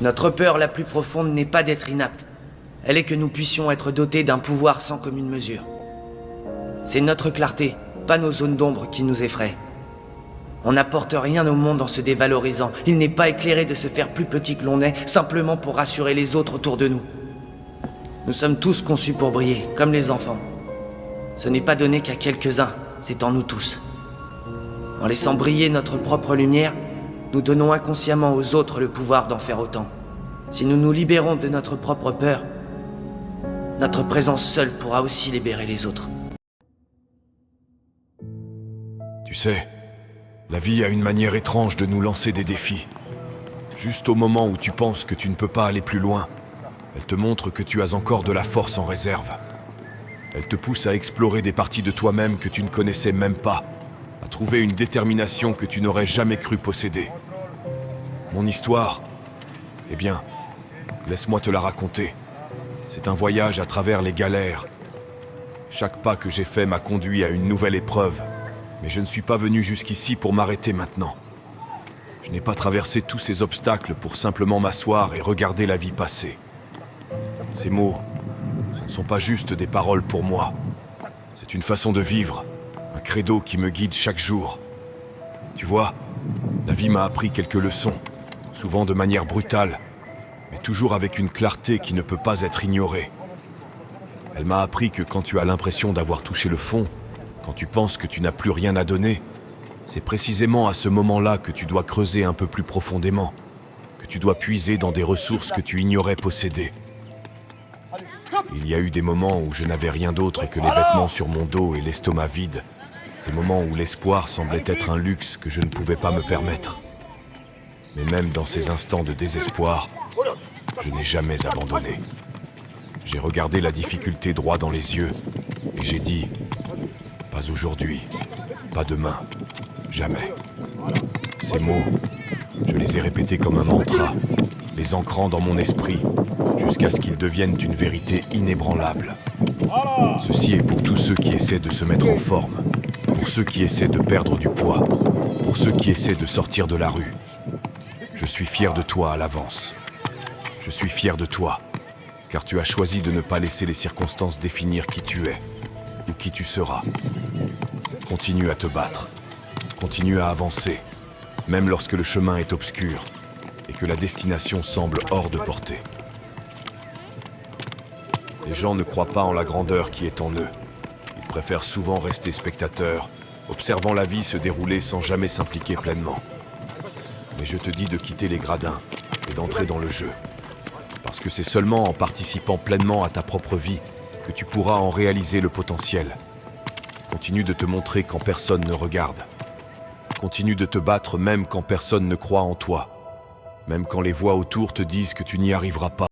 Notre peur la plus profonde n'est pas d'être inapte. Elle est que nous puissions être dotés d'un pouvoir sans commune mesure. C'est notre clarté, pas nos zones d'ombre qui nous effraient. On n'apporte rien au monde en se dévalorisant. Il n'est pas éclairé de se faire plus petit que l'on est, simplement pour rassurer les autres autour de nous. Nous sommes tous conçus pour briller, comme les enfants. Ce n'est pas donné qu'à quelques-uns, c'est en nous tous. En laissant briller notre propre lumière, nous donnons inconsciemment aux autres le pouvoir d'en faire autant. Si nous nous libérons de notre propre peur, notre présence seule pourra aussi libérer les autres. Tu sais, la vie a une manière étrange de nous lancer des défis. Juste au moment où tu penses que tu ne peux pas aller plus loin, elle te montre que tu as encore de la force en réserve. Elle te pousse à explorer des parties de toi-même que tu ne connaissais même pas, à trouver une détermination que tu n'aurais jamais cru posséder. Mon histoire, eh bien, laisse-moi te la raconter. C'est un voyage à travers les galères. Chaque pas que j'ai fait m'a conduit à une nouvelle épreuve. Mais je ne suis pas venu jusqu'ici pour m'arrêter maintenant. Je n'ai pas traversé tous ces obstacles pour simplement m'asseoir et regarder la vie passer. Ces mots, ce ne sont pas juste des paroles pour moi. C'est une façon de vivre, un credo qui me guide chaque jour. Tu vois, la vie m'a appris quelques leçons, souvent de manière brutale, mais toujours avec une clarté qui ne peut pas être ignorée. Elle m'a appris que quand tu as l'impression d'avoir touché le fond, quand tu penses que tu n'as plus rien à donner, c'est précisément à ce moment-là que tu dois creuser un peu plus profondément, que tu dois puiser dans des ressources que tu ignorais posséder. Il y a eu des moments où je n'avais rien d'autre que les vêtements sur mon dos et l'estomac vide, des moments où l'espoir semblait être un luxe que je ne pouvais pas me permettre. Mais même dans ces instants de désespoir, je n'ai jamais abandonné. J'ai regardé la difficulté droit dans les yeux et j'ai dit: pas aujourd'hui, pas demain, jamais. Ces mots, je les ai répétés comme un mantra, les ancrant dans mon esprit, jusqu'à ce qu'ils deviennent une vérité inébranlable. Ceci est pour tous ceux qui essaient de se mettre en forme, pour ceux qui essaient de perdre du poids, pour ceux qui essaient de sortir de la rue. Je suis fier de toi à l'avance. Je suis fier de toi, car tu as choisi de ne pas laisser les circonstances définir qui tu es ou qui tu seras. Continue à te battre, continue à avancer, même lorsque le chemin est obscur et que la destination semble hors de portée. Les gens ne croient pas en la grandeur qui est en eux. Ils préfèrent souvent rester spectateurs, observant la vie se dérouler sans jamais s'impliquer pleinement. Mais je te dis de quitter les gradins et d'entrer dans le jeu. Parce que c'est seulement en participant pleinement à ta propre vie que tu pourras en réaliser le potentiel. Continue de te montrer quand personne ne regarde. Continue de te battre même quand personne ne croit en toi. Même quand les voix autour te disent que tu n'y arriveras pas.